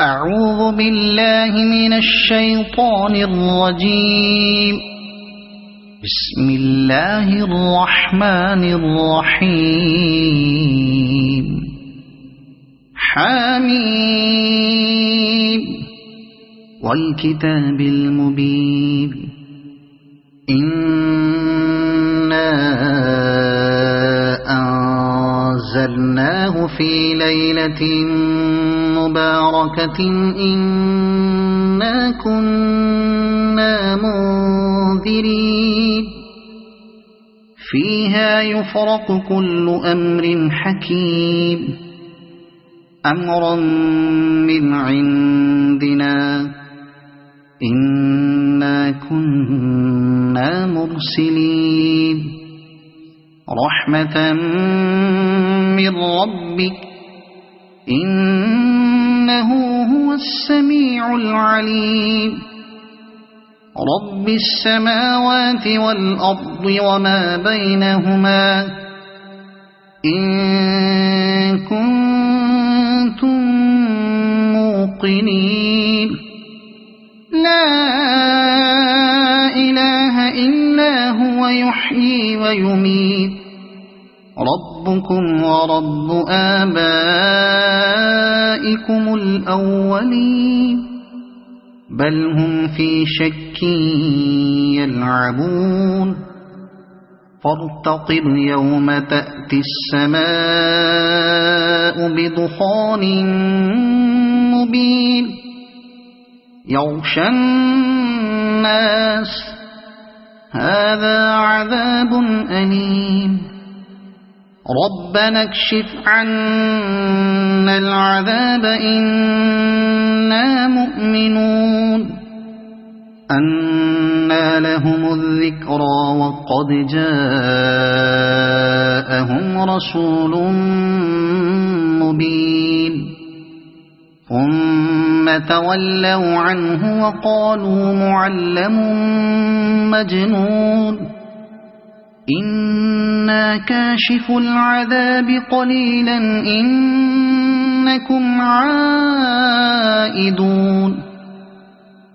أعوذ بالله من الشيطان الرجيم. بسم الله الرحمن الرحيم. حميم والكتاب المبين. إنا أنزلناه في ليلة مباركة إنا كنا منذرين فيها يفرق كل أمر حكيم أمرا من عندنا إنا كنا مرسلين رحمة من ربك إنه هو السميع العليم رب السماوات والأرض وما بينهما إن كنتم موقنين لا إله إلا هو يحيي ويميت ربكم ورب آبائكم الأولين بل هم في شك يلعبون فارتقب يوم تأتي السماء بدخان مبين يغشى الناس هذا عذاب أليم ربنا اكشف عنا العذاب إنا مؤمنون أنى لهم الذكرى وقد جاءهم رسول مبين ثم تولوا عنه وقالوا معلم مجنون إنا كاشف العذاب قليلا إنكم عائدون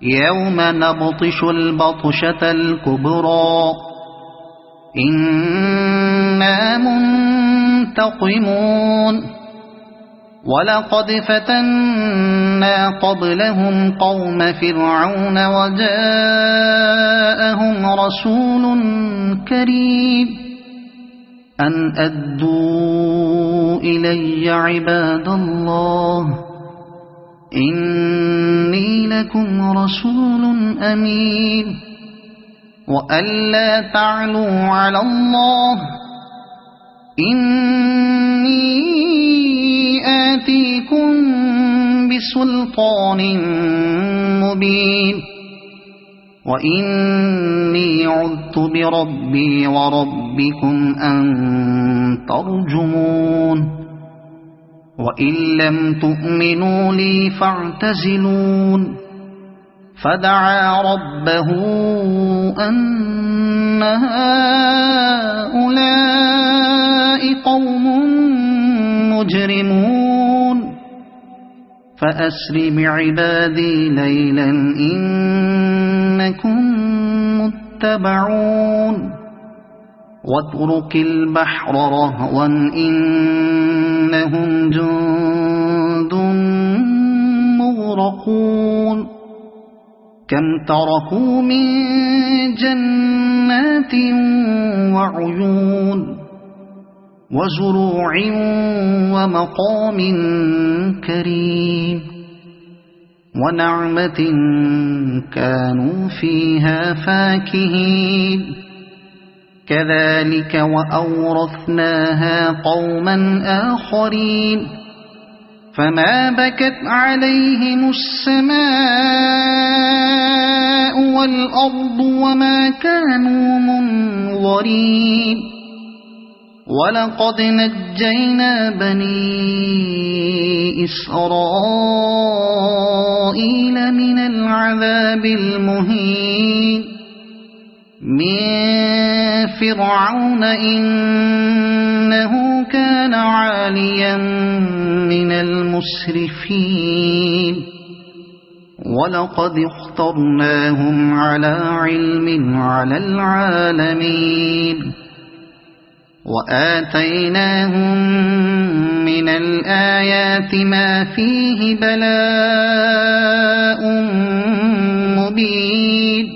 يوم نبطش البطشة الكبرى إنا منتقمون ولقد فتنا قبلهم قوم فرعون وجاءهم رسول كريم أن أدوا إلي عباد الله إني لكم رسول أمين وألا تعلوا على الله إني آتيكم بسلطان مبين وإني عذت بربي وربكم أن ترجمون وإن لم تؤمنوا لي فاعتزلون فدعا ربه أن هؤلاء قوم مجرمون فأسر بعبادي ليلا إنكم متبعون واترك البحر رهوا إنهم جند مغرقون كم تركوا من جنات وعيون وزروع ومقام كريم ونعمة كانوا فيها فاكهين كذلك وأورثناها قوما آخرين فما بكت عليهم السماء والأرض وما كانوا منظرين ولقد نجينا بني إسرائيل من العذاب المهين من فرعون إنه كان عاليا من المسرفين ولقد اخترناهم على علم على العالمين وآتيناهم من الآيات ما فيه بلاء مبين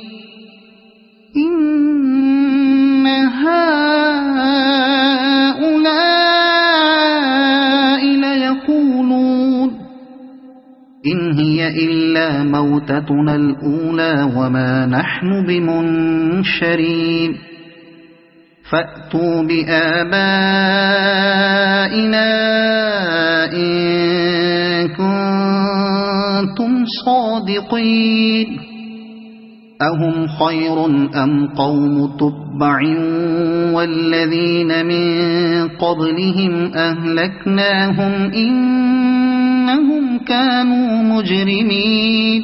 إن هؤلاء ليقولون إن هي إلا موتتنا الأولى وما نحن بمنشرين فأتوا بآبائنا إن كنتم صادقين أهم خير أم قوم تبع والذين من قبلهم أهلكناهم إنهم كانوا مجرمين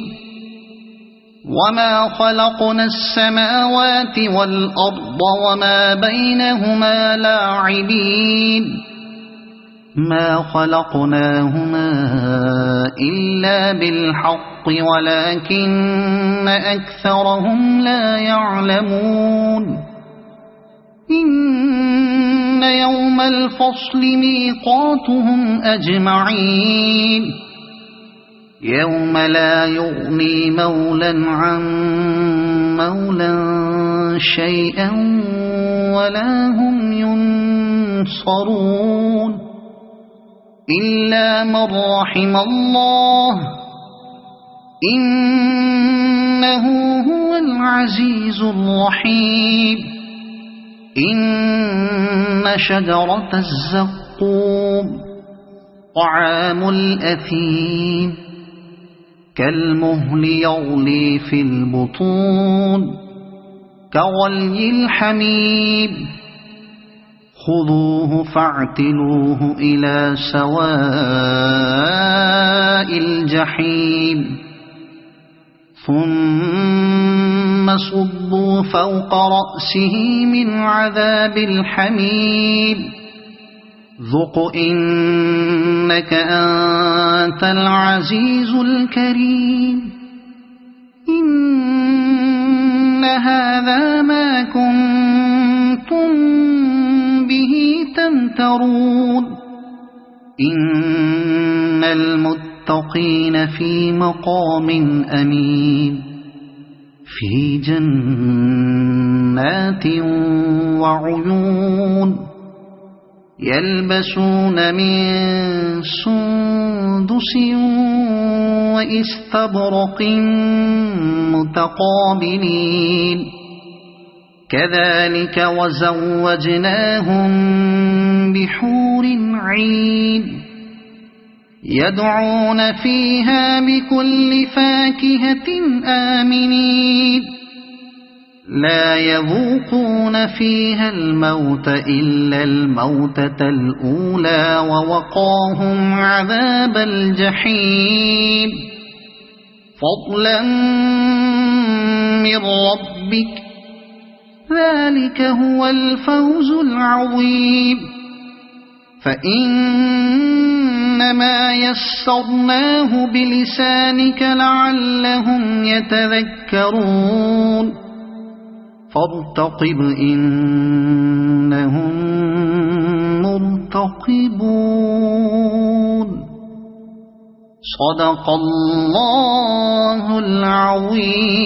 وما خلقنا السماوات والأرض وما بينهما لاعبين ما خلقناهما إلا بالحق ولكن أكثرهم لا يعلمون إن يوم الفصل ميقاتهم أجمعين يوم لا يغني مولا عن مولا شيئا ولا هم ينصرون إلا من رحم الله إنه هو العزيز الرحيم إن شجرة الزقوم طعام الأثيم كالمهل يغلي في البطون كغلي الحميم خذوه فاعتلوه إلى سواء الجحيم ثم صبوا فوق رأسه من عذاب الحميم ذق إنك أنت العزيز الكريم إن هذا ما كنتم به تمترون إن المتقين في مقام أمين في جنات وعيون يلبسون من سندس وإستبرق متقابلين كذلك وزوجناهم بحور عين يدعون فيها بكل فاكهة آمنين لا يذوقون فيها الموت إلا الموتة الأولى ووقاهم عذاب الجحيم فضلا من ربك ذلك هو الفوز العظيم فإنما يسرناه بلسانك لعلهم يتذكرون فارتقب إنهم مرتقبون صدق الله العظيم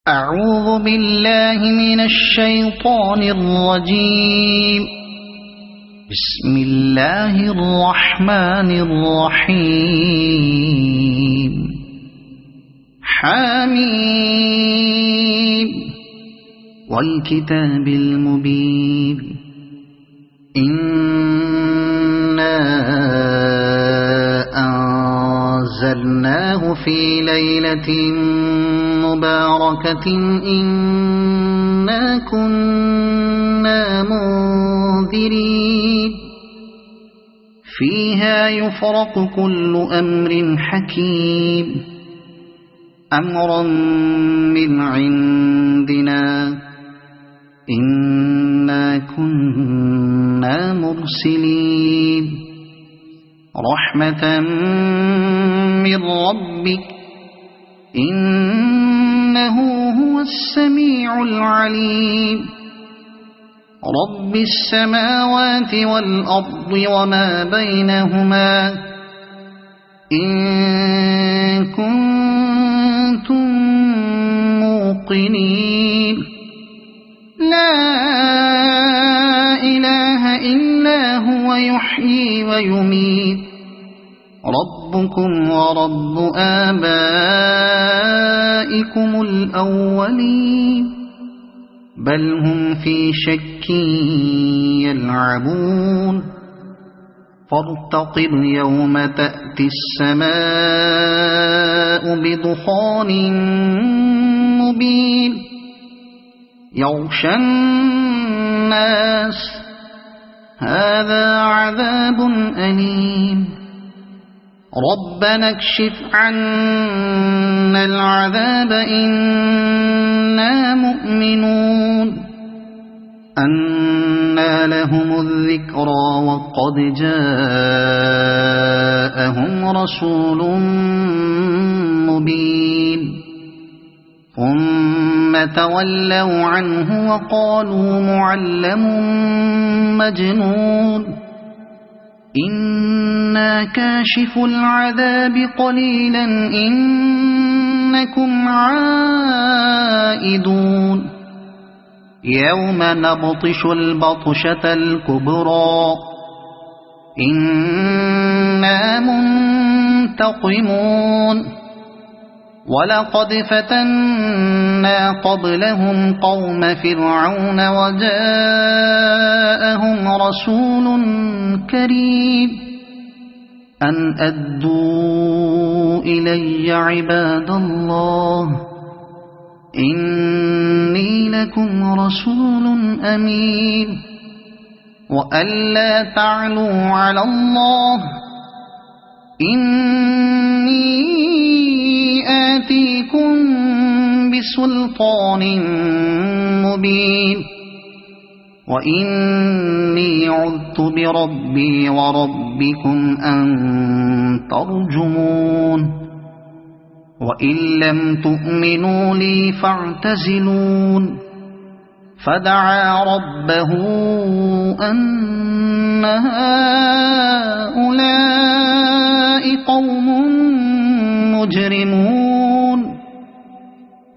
أعوذ بالله من الشيطان الرجيم بسم الله الرحمن الرحيم حميم والكتاب المبين إنا أنزلناه في ليلة مباركة إنا كنا منذرين فيها يفرق كل أمر حكيم أمرا من عندنا إنا كنا المرسلين رحمة من ربك إنه هو السميع العليم رب السماوات والأرض وما بينهما إن كنتم موقنين لا إله إلا هو يحيي ويميت ربكم ورب آبائكم الأولين بل هم في شك يلعبون فارتقب يوم تأتي السماء بدخان مبين يغشى الناس هذا عذاب أليم ربنا اكشف عنا العذاب إنا مؤمنون أنى لهم الذكرى وقد جاءهم رسول مبين ثم تولوا عنه وقالوا معلم مجنون إنا كاشف العذاب قليلا إنكم عائدون يوم نبطش البطشة الكبرى إنا منتقمون ولقد فتنا قبلهم قوم فرعون وجاءهم رسول كريم أن أدوا إلي عباد الله إني لكم رسول أمين وألا تعلوا على الله إني آتيكم بسلطان مبين وإني عذت بربي وربكم أن ترجمون وإن لم تؤمنوا لي فاعتزلون فدعا ربه أن هؤلاء قوم مجرمون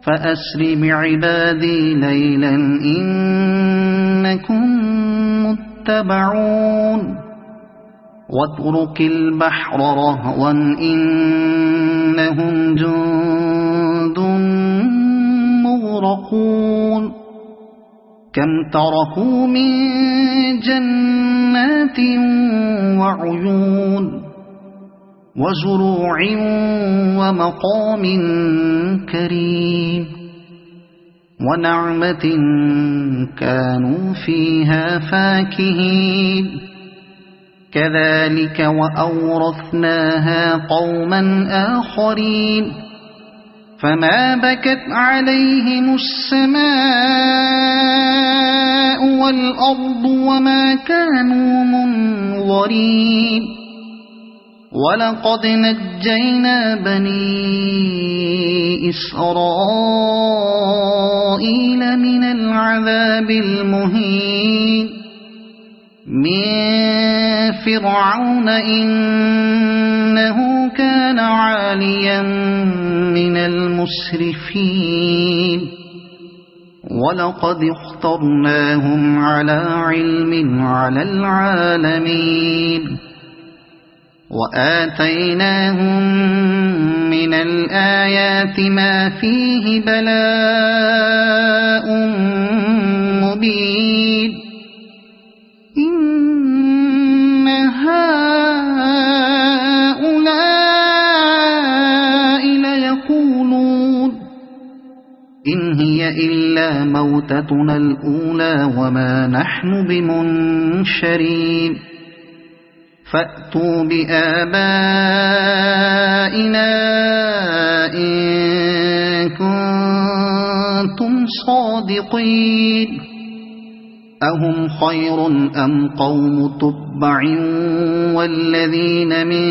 فأسر بعبادي ليلا إنكم متبعون واترك البحر رهوا إنهم جند مغرقون كم تركوا من جنات وعيون وزروع ومقام كريم ونعمة كانوا فيها فاكهين كذلك وأورثناها قوما آخرين فما بكت عليهم السماء والأرض وما كانوا منظرين ولقد نجينا بني إسرائيل من العذاب المهين من فرعون إنه كان عاليا من المسرفين ولقد اخترناهم على علم على العالمين وآتيناهم من الآيات ما فيه بلاء مبين إن هؤلاء ليقولون إن هي إلا موتتنا الأولى وما نحن بمنشرين فأتوا بآبائنا إن كنتم صادقين أهم خير أم قوم تبع والذين من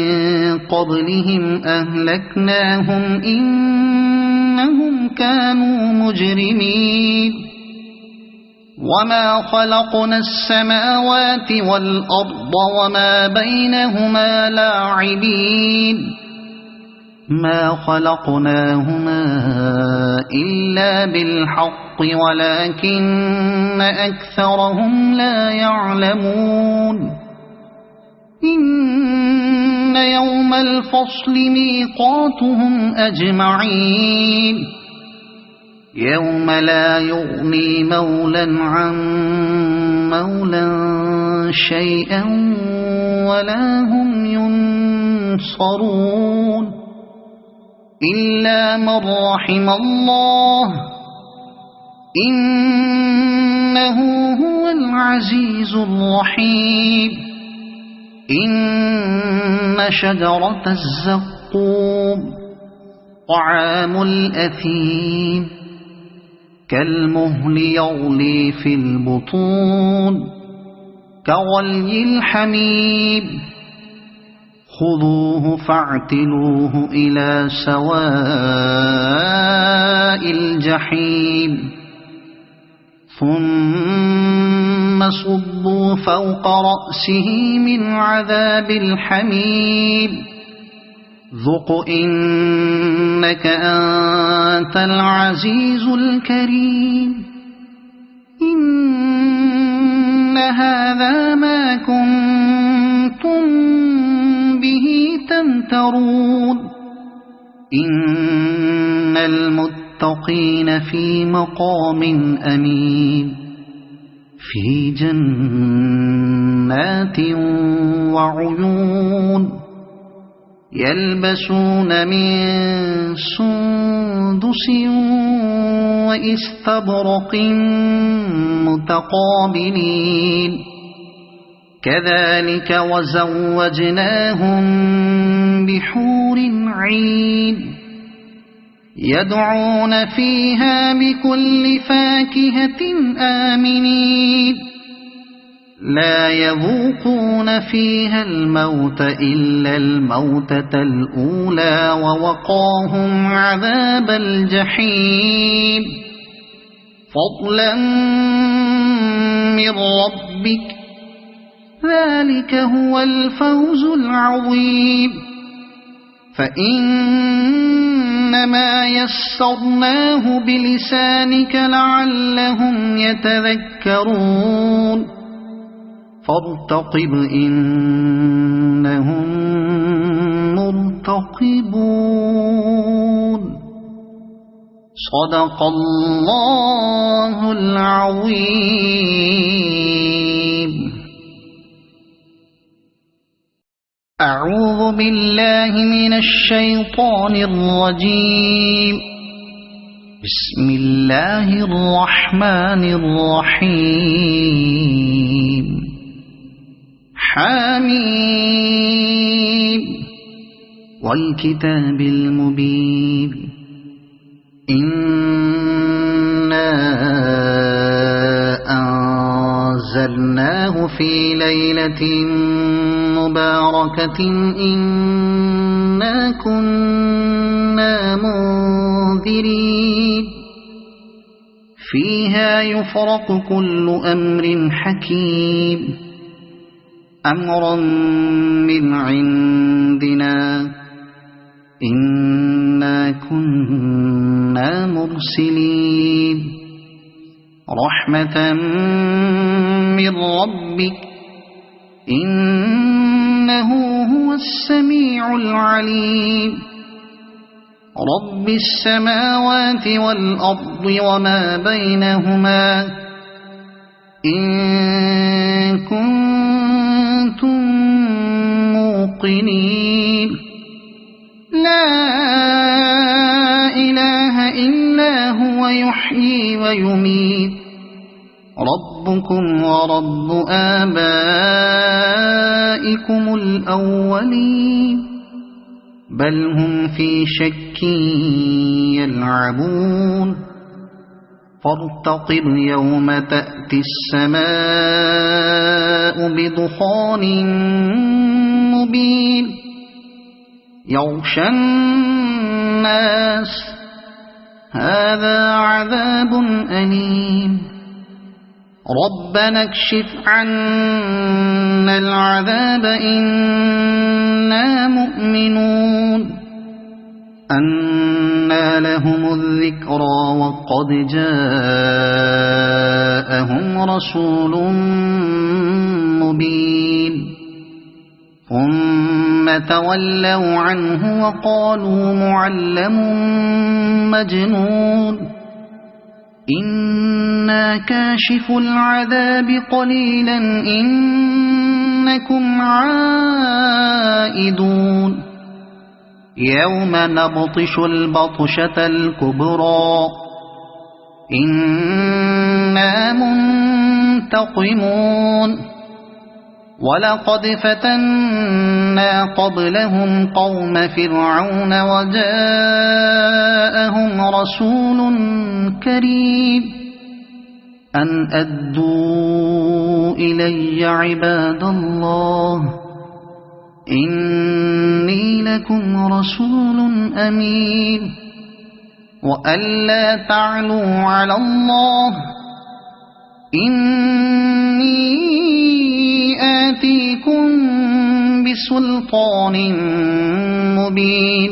قبلهم أهلكناهم إنهم كانوا مجرمين وما خلقنا السماوات والأرض وما بينهما لاعبين ما خلقناهما إلا بالحق ولكن أكثرهم لا يعلمون إن يوم الفصل ميقاتهم أجمعين يوم لا يغني مولى عن مولى شيئا ولا هم ينصرون إلا من رحم الله إنه هو العزيز الرحيم إن شجرة الزقوم طعام الأثيم كالمهل يغلي في البطون كغلي الحميم خذوه فاعتلوه إلى سواء الجحيم ثم صبوا فوق رأسه من عذاب الحميم ذق إنك أنت العزيز الكريم إن هذا ما كنتم به تمترون إن المتقين في مقام أمين في جنات وعيون يلبسون من سندس وإستبرق متقابلين كذلك وزوجناهم بحور عين يدعون فيها بكل فاكهة آمنين لا يذوقون فيها الموت إلا الموتة الأولى ووقاهم عذاب الجحيم فضلا من ربك ذلك هو الفوز العظيم فإنما يسرناه بلسانك لعلهم يتذكرون فارتقب إنهم مرتقبون صدق الله العظيم أعوذ بالله من الشيطان الرجيم بسم الله الرحمن الرحيم حميم والكتاب المبين إنا أنزلناه في ليلة مباركة إنا كنا منذرين فيها يفرق كل أمر حكيم أمرا من عندنا إنا كنا مرسلين رحمة من ربك إنه هو السميع العليم رب السماوات والأرض وما بينهما إن كنتم موقنين لا إله إلا هو يحيي ويميت ربكم ورب آبائكم الأولين بل هم في شك يلعبون فارتقب يوم تأتي السماء بدخان مبين يغشى الناس هذا عذاب أليم ربنا اكشف عنا العذاب إنا مؤمنون أنى لهم الذكرى وقد جاءهم رسول مبين ثم تولوا عنه وقالوا معلم مجنون إنا كاشف العذاب قليلا إنكم عائدون يوم نبطش البطشة الكبرى إنا منتقمون ولقد فتنا قبلهم قوم فرعون وجاءهم رسول كريم أن أدوا إلي عباد الله إني لكم رسول أمين وألا تعلوا على الله إني آتيكم بسلطان مبين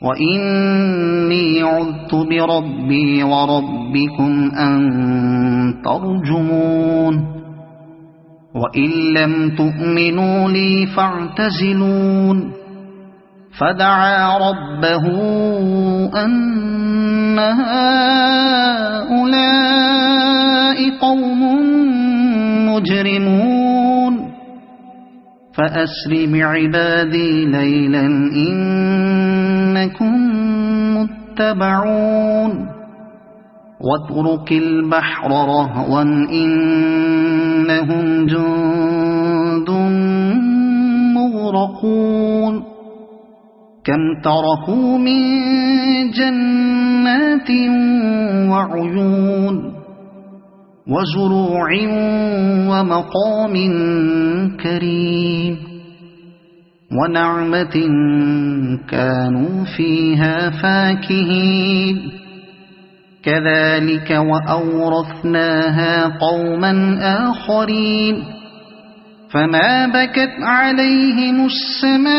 وإني عذت بربي وربكم أن ترجمون وإن لم تؤمنوا لي فاعتزلون فدعا ربه أن هؤلاء قوم مجرمون فأسر بعبادي ليلا إنكم متبعون واترك البحر رهوا إنهم جند مغرقون كم تركوا من جنات وعيون وزروع ومقام كريم ونعمة كانوا فيها فاكهين كذلك وأورثناها قوما آخرين فما بكت عليهم السماء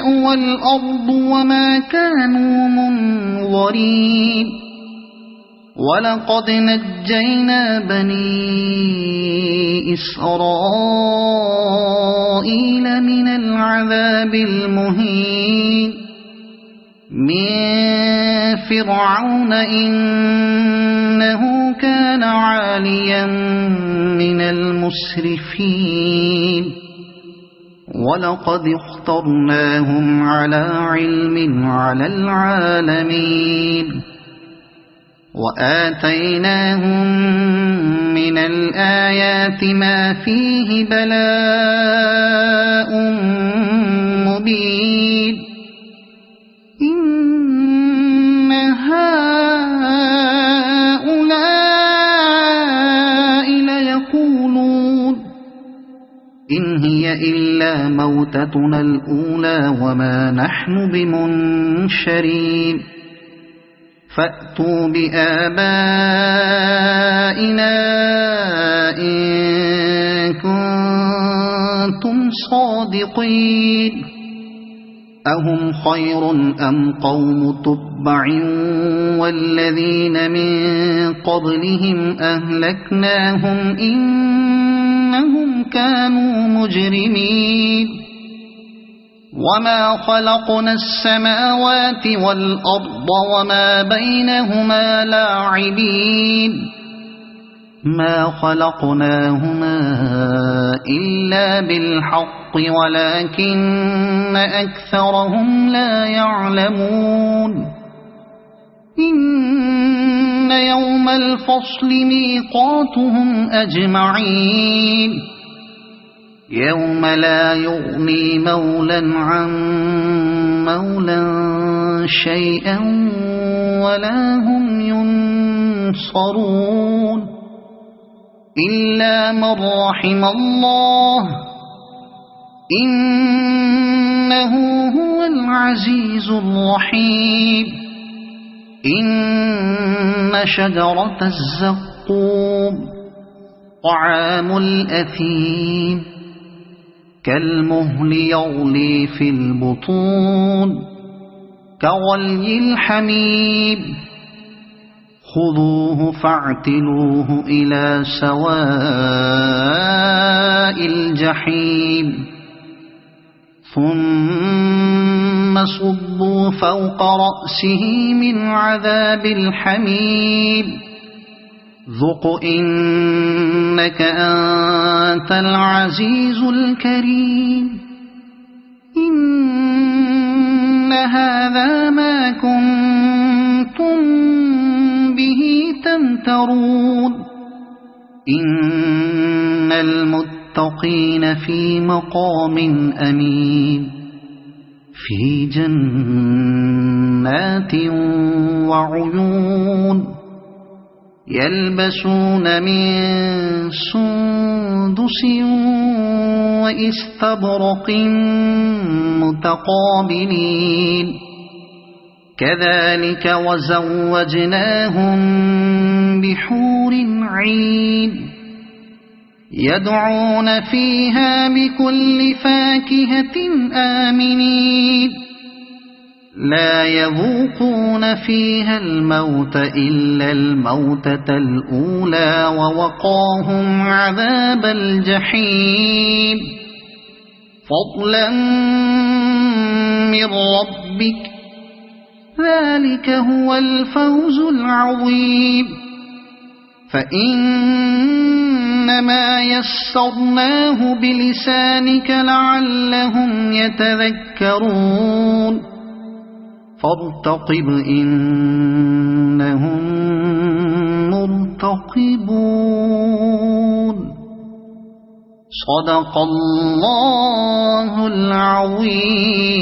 والأرض وما كانوا منظرين ولقد نجينا بني إسرائيل من العذاب المهين من فرعون إنه كان عاليا من المسرفين ولقد اخترناهم على علم على العالمين وآتيناهم من الآيات ما فيه بلاء مبين إن هؤلاء ليقولون إن هي إلا موتتنا الأولى وما نحن بمنشرين فأتوا بآبائنا إن كنتم صادقين أهم خير أم قوم تبع والذين من قبلهم أهلكناهم إنهم كانوا مجرمين وما خلقنا السماوات والأرض وما بينهما لاعبين ما خلقناهما إلا بالحق ولكن أكثرهم لا يعلمون إن يوم الفصل ميقاتهم أجمعين يوم لا يغني مولا عن مولا شيئا ولا هم ينصرون إلا من رحم الله إنه هو العزيز الرحيم إن شجرة الزقوم طعام الأثيم كالمهل يغلي في البطون كغلي الحميم خذوه فاعتلوه إلى سواء الجحيم ثم صبوا فوق رأسه من عذاب الحميم ذق إنك أنت العزيز الكريم إن هذا ما كنتم به تمترون إن المتقين في مقام أمين في جنات وعيون يلبسون من سندس وإستبرق متقابلين كذلك وزوجناهم بحور عين يدعون فيها بكل فاكهة آمنين لا يذوقون فيها الموت إلا الموتة الأولى ووقاهم عذاب الجحيم فضلا من ربك ذلك هو الفوز العظيم فإنما يسرناه بلسانك لعلهم يتذكرون فارتقب إنهم مرتقبون صدق الله العظيم.